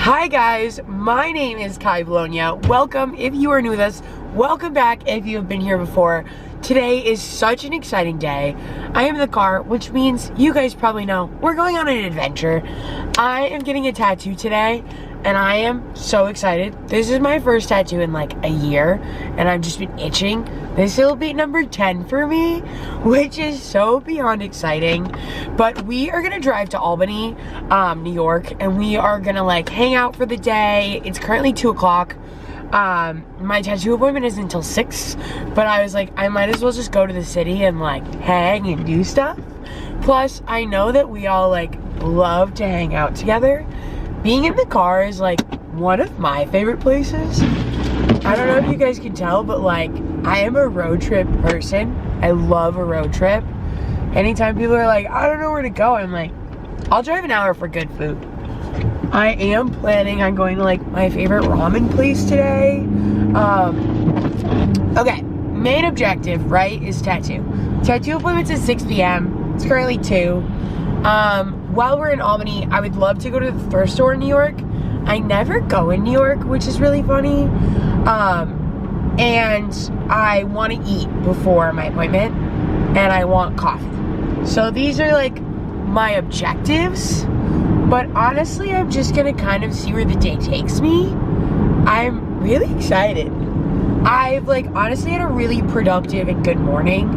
Hi guys, my name is Ky Bologna. Welcome if you are new with us. Welcome back if you have been here before. Today is such an exciting day. I am in the car, which means you guys probably know we're going on an adventure. I am getting a tattoo today and I am so excited. This is my first tattoo in like a year and I've just been itching. This will be number 10 for me, which is so beyond exciting. But we are gonna drive to Albany, New York, and we are gonna like hang out for the day. It's currently 2 o'clock. My tattoo appointment is until 6, but I was like, I might as well just go to the city and like hang and do stuff. Plus, I know that we all like love to hang out together. Being in the car is like one of my favorite places. I don't know if you guys can tell, but like I am a road trip person. I love a road trip. Anytime people are like, I don't know where to go, I'm like, I'll drive an hour for good food. I am planning on going to like my favorite ramen place today. Okay, main objective, right, is tattoo. Tattoo appointment's at 6 p.m. It's currently 2. While we're in Albany, I would love to go to the thrift store in New York. I never go in New York, which is really funny. And I want to eat before my appointment, and I want coffee. So these are like my objectives, but honestly, I'm just gonna kind of see where the day takes me. I'm really excited. I've like honestly had a really productive and good morning.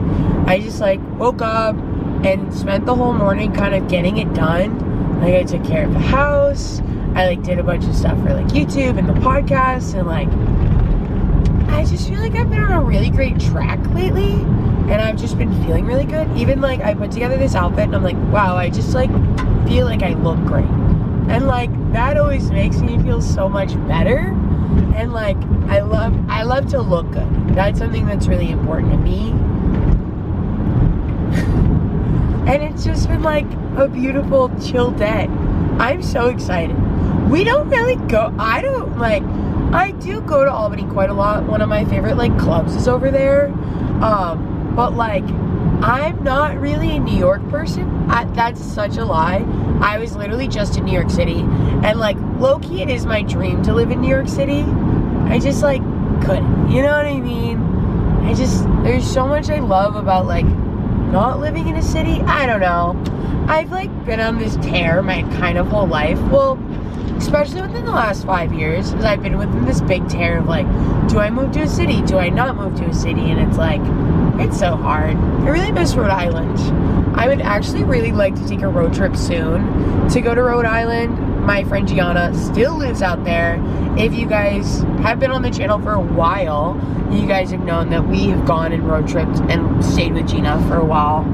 I just like woke up and spent the whole morning kind of getting it done. Like I took care of the house. I like did a bunch of stuff for like YouTube and the podcast, and like I just feel like I've been on a really great track lately, and I've just been feeling really good. Even like I put together this outfit and I'm like, wow, I just like feel like I look great. And like that always makes me feel so much better. And like I love to look good. That's something that's really important to me. And it's just been like a beautiful chill day. I'm so excited. We don't really go, I do go to Albany quite a lot. One of my favorite like clubs is over there. But like, I'm not really a New York person. That's such a lie. I was literally just in New York City. And like, low-key, it is my dream to live in New York City. I just like couldn't, you know what I mean? There's so much I love about like not living in a city. I don't know. I've like been on this tear my kind of whole life. Well, especially within the last 5 years, because I've been within this big tear of like, do I move to a city? Do I not move to a city? And it's like, it's so hard. I really miss Rhode Island. I would actually really like to take a road trip soon to go to Rhode Island. My friend Gianna still lives out there. If you guys have been on the channel for a while, you guys have known that we have gone and road tripped and stayed with Gina for a while.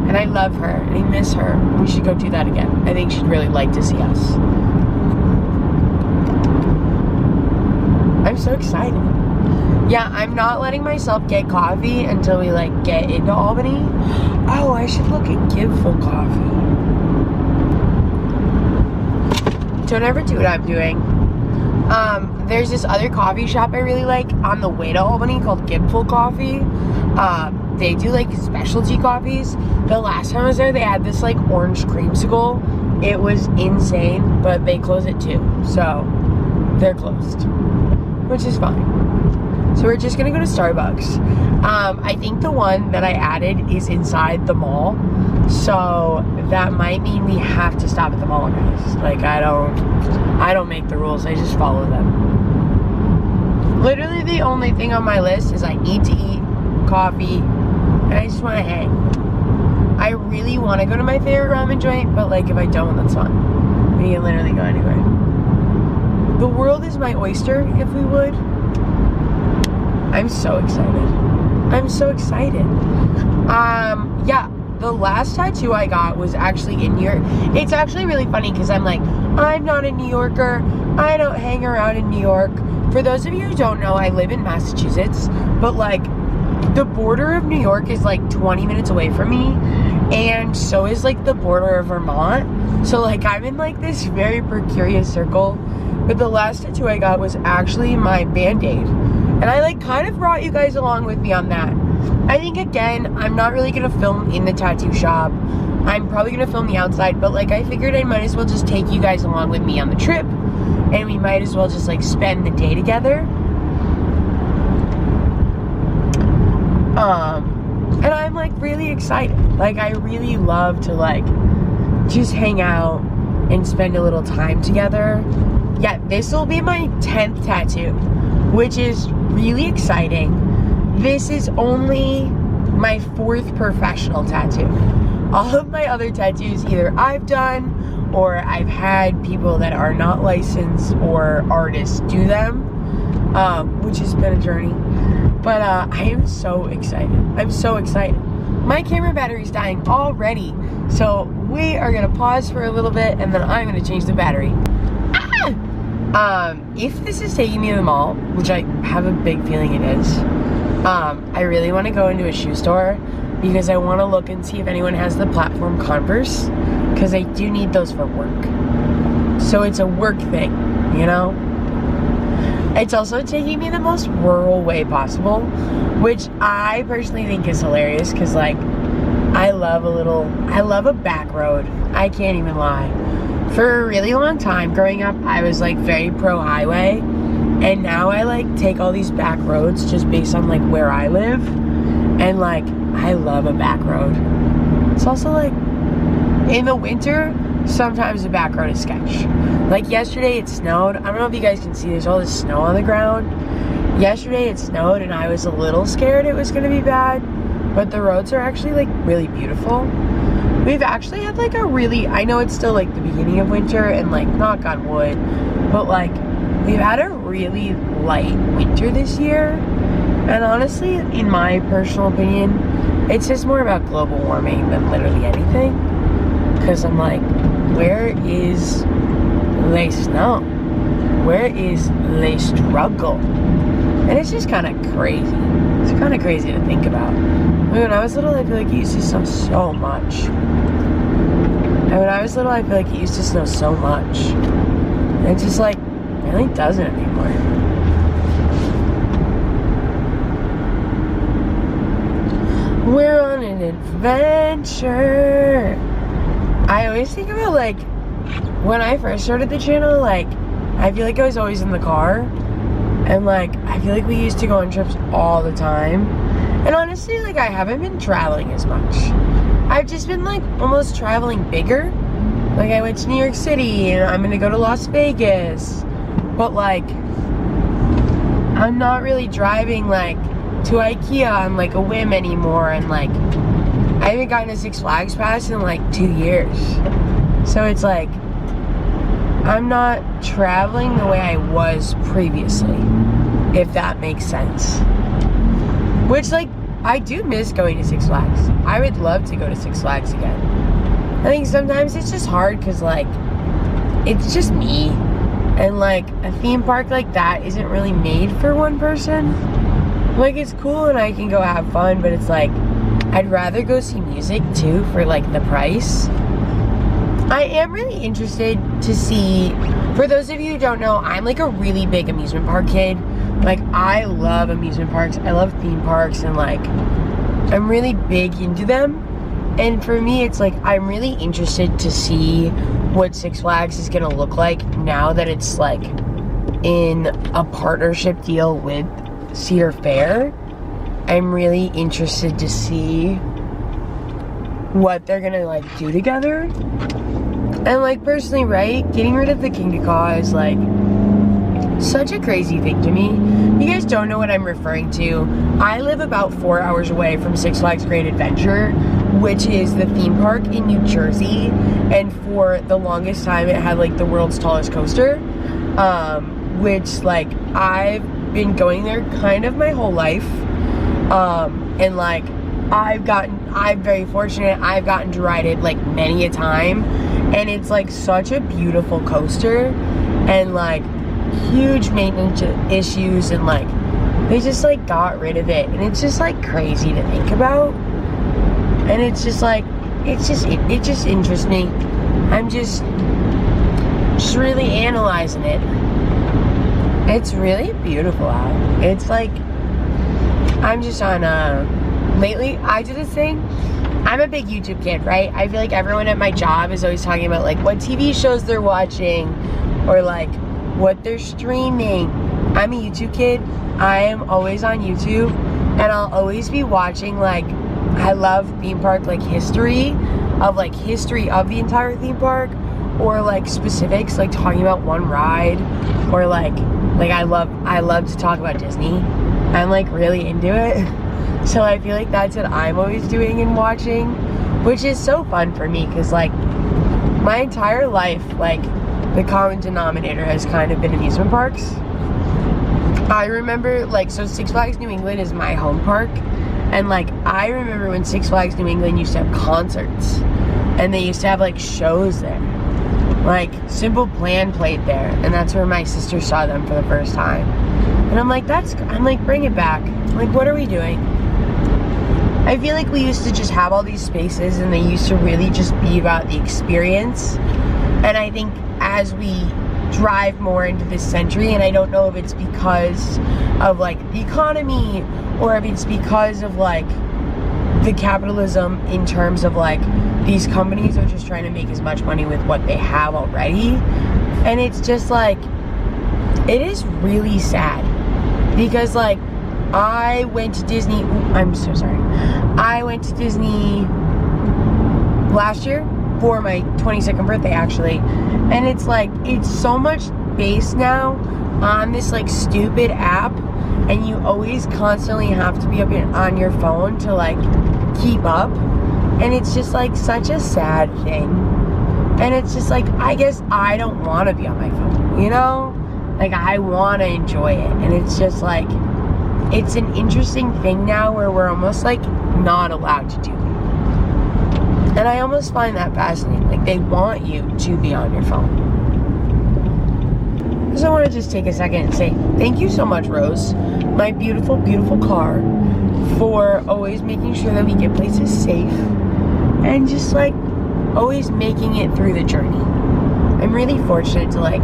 And I love her, and I miss her. We should go do that again. I think she'd really like to see us. I'm so excited. Yeah, I'm not letting myself get coffee until we like get into Albany. Oh, I should look at Giveful Coffee. Don't ever do what I'm doing. There's this other coffee shop I really like on the way to Albany called Giveful Coffee. They do like specialty coffees. The last time I was there, they had this like orange creamsicle. It was insane, but they close at 2, so they're closed, which is fine. So we're just gonna go to Starbucks. I think the one that I added is inside the mall, so that might mean we have to stop at the mall, guys. Like I don't make the rules, I just follow them. Literally the only thing on my list is I need to eat, coffee, and I just wanna hang. I really wanna go to my favorite ramen joint, but like if I don't, that's fine. We can literally go anywhere. The world is my oyster, if we would. I'm so excited. I'm so excited. Yeah, the last tattoo I got was actually in New York. It's actually really funny because I'm like, I'm not a New Yorker. I don't hang around in New York. For those of you who don't know, I live in Massachusetts, but like the border of New York is like 20 minutes away from me, and so is like the border of Vermont. So like I'm in like this very precarious circle. But the last tattoo I got was actually my Band-Aid. And I like kind of brought you guys along with me on that. I think again, I'm not really gonna film in the tattoo shop. I'm probably gonna film the outside, but like I figured I might as well just take you guys along with me on the trip, and we might as well just like spend the day together. And I'm like really excited. Like I really love to like just hang out and spend a little time together. Yeah, this will be my 10th tattoo, which is really exciting. This is only my 4th professional tattoo. All of my other tattoos either I've done or I've had people that are not licensed or artists do them, which has been a journey. But I am so excited. I'm so excited. My camera battery's dying already, so we are gonna pause for a little bit and then I'm gonna change the battery. If this is taking me to the mall, which I have a big feeling it is, I really want to go into a shoe store because I want to look and see if anyone has the platform Converse, because I do need those for work. So it's a work thing, you know? It's also taking me the most rural way possible, which I personally think is hilarious because, like, I love a back road. I can't even lie. For a really long time growing up, I was, like, very pro-highway, and now I, like, take all these back roads just based on, like, where I live, and, like, I love a back road. It's also, like, in the winter, sometimes the back road is sketch. Like yesterday it snowed. I don't know if you guys can see, there's all this snow on the ground. Yesterday it snowed and I was a little scared it was gonna be bad, but the roads are actually like really beautiful. We've actually had like a really, I know it's still like the beginning of winter and like knock on wood, but like we've had a really light winter this year. And honestly, in my personal opinion, it's just more about global warming than literally anything. Because I'm like, where is the snow? Where is the struggle? And it's just kind of crazy. It's kind of crazy to think about. When I was little, I feel like it used to snow so much. And when I was little, I feel like it used to snow so much. And it just like, really doesn't anymore. We're on an adventure. I always think about like when I first started the channel, like I feel like I was always in the car, and like I feel like we used to go on trips all the time. And honestly, like I haven't been traveling as much. I've just been like almost traveling bigger. Like I went to New York City and I'm gonna go to Las Vegas, but like I'm not really driving like to IKEA on like a whim anymore, and like I haven't gotten a Six Flags pass in like 2 years. So it's like, I'm not traveling the way I was previously, if that makes sense. Which like, I do miss going to Six Flags. I would love to go to Six Flags again. I think sometimes it's just hard because like, it's just me. And like, a theme park like that isn't really made for one person. Like, it's cool and I can go have fun, but it's like, I'd rather go see music too for like the price. I am really interested to see, for those of you who don't know, I'm like a really big amusement park kid. Like I love amusement parks, I love theme parks, and like I'm really big into them. And for me it's like I'm really interested to see what Six Flags is gonna look like now that it's like in a partnership deal with Cedar Fair. I'm really interested to see what they're gonna like do together. And like personally, right, getting rid of the King to Caw is like such a crazy thing to me. You guys don't know what I'm referring to. I live about 4 hours away from Six Flags Great Adventure, which is the theme park in New Jersey, and for the longest time it had like the world's tallest coaster, which like I've been going there kind of my whole life. And like I'm very fortunate, I've gotten to ride it like many a time, and it's like such a beautiful coaster, and like huge maintenance issues, and like they just like got rid of it, and it's just like crazy to think about. And it's just like it just interests me. I'm just really analyzing it. It's really beautiful out. It's like I'm just on lately I do this thing. I'm a big YouTube kid, right? I feel like everyone at my job is always talking about like what TV shows they're watching or like what they're streaming. I'm a YouTube kid. I am always on YouTube, and I'll always be watching, like, I love theme park, like, history of the entire theme park, or like specifics, like talking about one ride, or like I love to talk about Disney. I'm like really into it. So I feel like that's what I'm always doing and watching, which is so fun for me because like my entire life, like the common denominator has kind of been amusement parks. I remember like, so Six Flags New England is my home park, and like I remember when Six Flags New England used to have concerts and they used to have like shows there. Like Simple Plan played there, and that's where my sister saw them for the first time. And I'm like, bring it back. Like, what are we doing? I feel like we used to just have all these spaces and they used to really just be about the experience. And I think as we drive more into this century, and I don't know if it's because of like the economy or if it's because of like the capitalism in terms of like these companies are just trying to make as much money with what they have already. And it's just like, it is really sad because like I went to Disney, I'm so sorry. I went to Disney last year for my 22nd birthday actually. And it's like, it's so much based now on this like stupid app, and you always constantly have to be up on your phone to like keep up. And it's just like such a sad thing. And it's just like, I guess I don't want to be on my phone, you know? Like I want to enjoy it. And it's just like, it's an interesting thing now where we're almost like not allowed to do it. And I almost find that fascinating. Like they want you to be on your phone. So I want to just take a second and say thank you so much, Rose, my beautiful, beautiful car, for always making sure that we get places safe and just like always making it through the journey. I'm really fortunate to like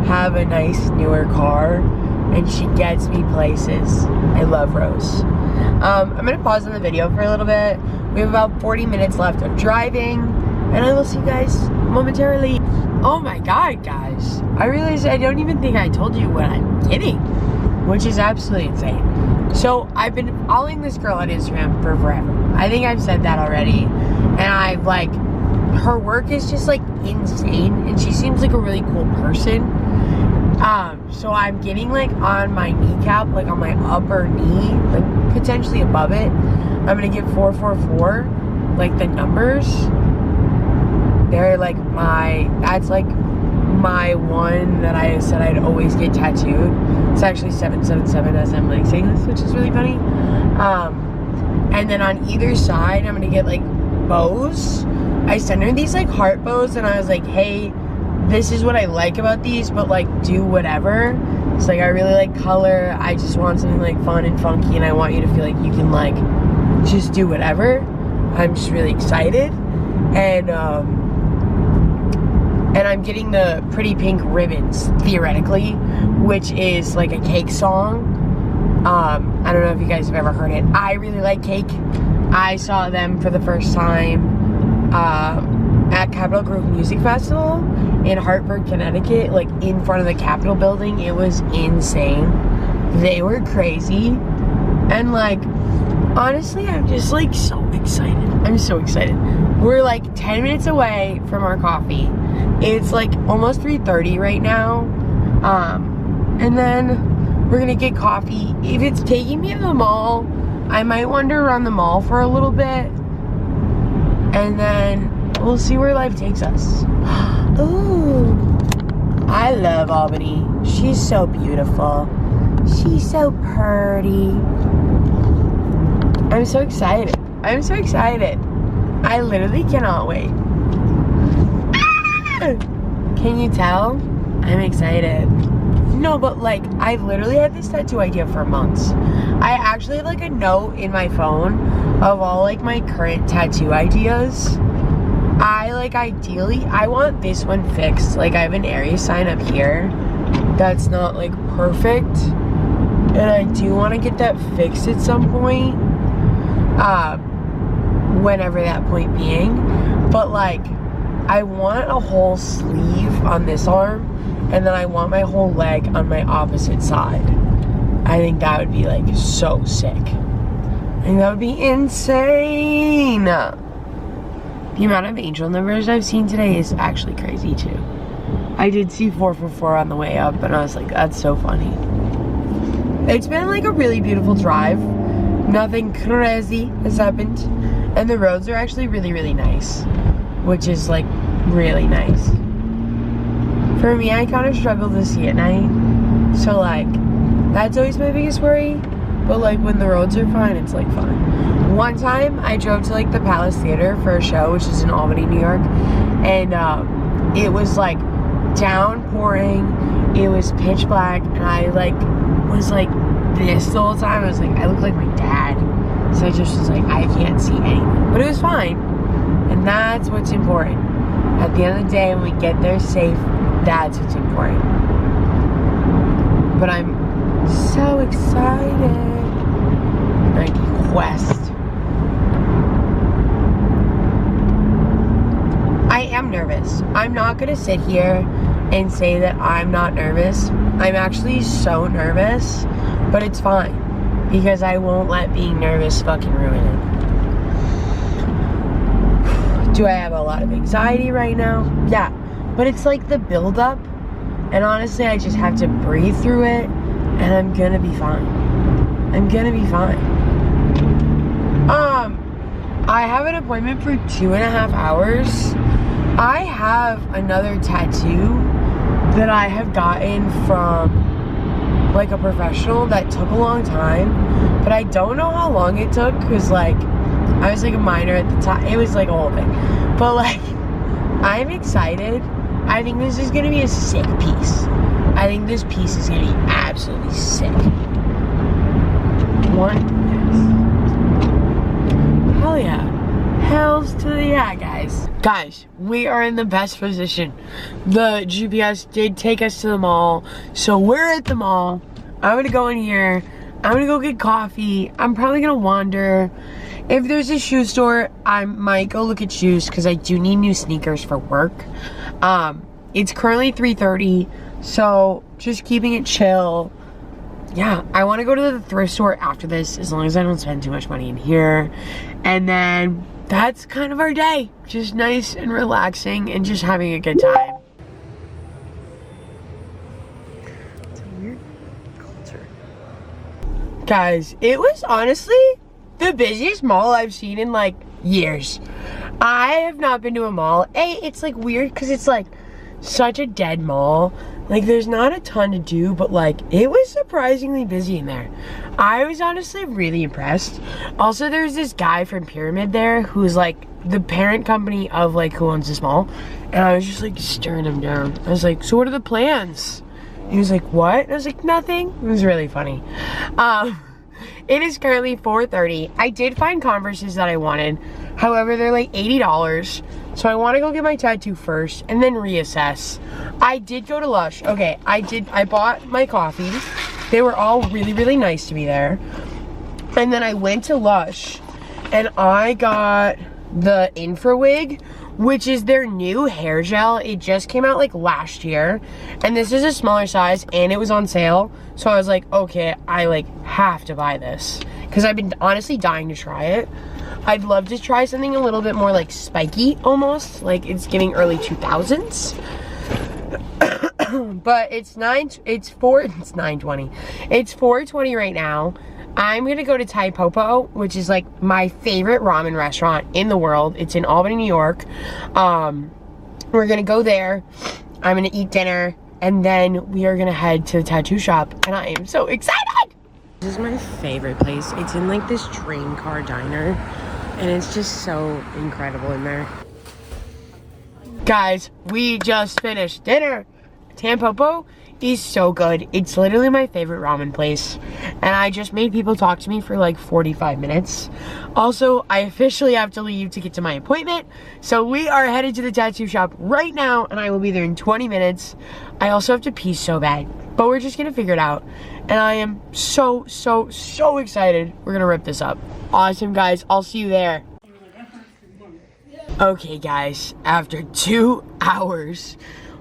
have a nice newer car, and she gets me places. I love Rose. I'm gonna pause on the video for a little bit. We have about 40 minutes left of driving, and I will see you guys momentarily. Oh my god, guys, I realized I don't even think I told you what I'm getting, which is absolutely insane. So I've been following this girl on Instagram for forever. I think I've said that already, and I've like, her work is just like insane, and she seems like a really cool person. So I'm getting like on my kneecap, like on my upper knee, like potentially above it, I'm gonna get 444, like the numbers. They're like that's like my one that I said I'd always get tattooed. It's actually 777 as I'm like saying this, which is really funny. And then on either side, I'm gonna get like bows. I sent her these like heart bows, and I was like, hey, this is what I like about these, but like do whatever. It's like, I really like color. I just want something like fun and funky, and I want you to feel like you can like just do whatever. I'm just really excited. And I'm getting the Pretty Pink Ribbons, theoretically, which is like a Cake song. I don't know if you guys have ever heard it. I really like Cake. I saw them for the first time at Capitol Grove Music Festival in Hartford, Connecticut, like in front of the Capitol building. It was insane. They were crazy. And like, honestly, I'm just like so excited. I'm so excited. We're like 10 minutes away from our coffee. It's like almost 3:30 right now. And then we're gonna get coffee. If it's taking me to the mall, I might wander around the mall for a little bit. And then we'll see where life takes us. Ooh, I love Albany. She's so beautiful. She's so pretty. I'm so excited. I'm so excited. I literally cannot wait. Can you tell? I'm excited. No, but like, I've literally had this tattoo idea for months. I actually have like a note in my phone of all like my current tattoo ideas. Ideally, I want this one fixed. Like, I have an Aries sign up here that's not like perfect, and I do want to get that fixed at some point. whenever that point being. But like, I want a whole sleeve on this arm, and then I want my whole leg on my opposite side. I think that would be like so sick. I think that would be insane. The amount of angel numbers I've seen today is actually crazy too. I did see 444 on the way up, and I was like, that's so funny. It's been like a really beautiful drive. Nothing crazy has happened. And the roads are actually really, really nice, which is like really nice. For me, I kind of struggle to see at night. So like, that's always my biggest worry. But like when the roads are fine, it's like fine. One time I drove to like the Palace Theater for a show, which is in Albany, New York. And it was like downpouring. It was pitch black. And I like was like this the whole time. I was like, I look like my dad. So I just was like, I can't see anything. But it was fine. And that's what's important. At the end of the day, when we get there safe, that's what's important. But I'm so excited. My quest. I am nervous. I'm not gonna sit here and say that I'm not nervous. I'm actually so nervous, but it's fine because I won't let being nervous fucking ruin it. Do I have a lot of anxiety right now? Yeah, but it's like the build-up, and honestly, I just have to breathe through it, and I'm gonna be fine. I'm gonna be fine. I have an appointment for 2.5 hours. I have another tattoo that I have gotten from like a professional that took a long time, but I don't know how long it took because like I was like a minor at the time. It was like a whole thing, but like I'm excited. I think this is gonna be a sick piece. I think this piece is gonna be absolutely sick. Hell yeah. Hells to the yeah, guys. Guys, we are in the best position. The GPS did take us to the mall, so we're at the mall. I'm gonna go in here. I'm gonna go get coffee. I'm probably gonna wander. If there's a shoe store, I might go look at shoes because I do need new sneakers for work. It's currently 3:30, so just keeping it chill. Yeah, I want to go to the thrift store after this as long as I don't spend too much money in here. And then that's kind of our day. Just nice and relaxing and just having a good time. It's a weird culture. Guys, it was honestly the busiest mall I've seen in like years. I have not been to a mall. It's like weird because it's like such a dead mall. Like there's not a ton to do, but like it was surprisingly busy in there. I was honestly really impressed. Also, there's this guy from Pyramid there who's like the parent company of like who owns this mall, and I was just like staring him down. I was like, so what are the plans? He was like, what? And I was like, nothing. It was really funny. It is currently 4:30. I did find Converses that I wanted. However, they're like $80. So I want to go get my tattoo first and then reassess. I did go to Lush. Okay, I bought my coffee. They were all really, really nice to me there. And then I went to Lush and I got the Infra Wig, which is their new hair gel. It just came out like last year. And this is a smaller size and it was on sale. So I was like, okay, I like have to buy this. Because I've been honestly dying to try it. I'd love to try something a little bit more like spiky almost. Like it's giving early 2000s. But it's 9:20. It's 4:20 right now. I'm gonna go to Thai Popo, which is like my favorite ramen restaurant in the world. It's in Albany, New York. We're gonna go there. I'm gonna eat dinner, and then we are gonna head to the tattoo shop, and I am so excited! This is my favorite place. It's in like this train car diner, and it's just so incredible in there. Guys, we just finished dinner. Tampopo is so good. It's literally my favorite ramen place. And I just made people talk to me for like 45 minutes. Also, I officially have to leave to get to my appointment. So we are headed to the tattoo shop right now, and I will be there in 20 minutes. I also have to pee so bad, but we're just gonna figure it out. And I am so excited. We're gonna rip this up. Awesome, guys. I'll see you there. Okay guys, after 2 hours,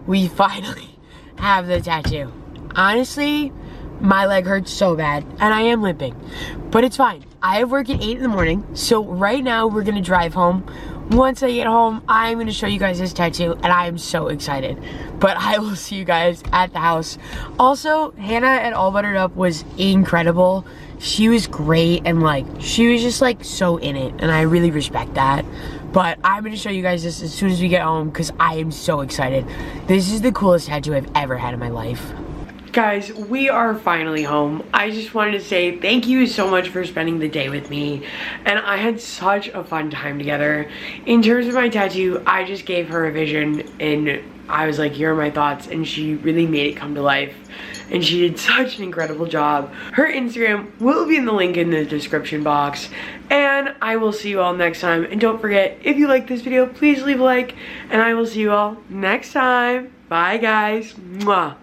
we finally have the tattoo. Honestly, my leg hurts so bad, and I am limping, but it's fine. I have work at 8 in the morning, so right now we're gonna drive home. Once I get home, I'm gonna show you guys this tattoo, and I am so excited. But I will see you guys at the house. Also, Hannah at All Buttered Up was incredible. She was great, and like, she was just like so in it, and I really respect that. But I'm gonna show you guys this as soon as we get home, because I am so excited. This is the coolest tattoo I've ever had in my life. Guys, we are finally home. I just wanted to say thank you so much for spending the day with me, and I had such a fun time together. In terms of my tattoo, I just gave her a vision, and I was like, here are my thoughts, and she really made it come to life, and she did such an incredible job. Her Instagram will be in the link in the description box, and I will see you all next time. And don't forget, if you like this video, please leave a like, and I will see you all next time. Bye guys. Mwah.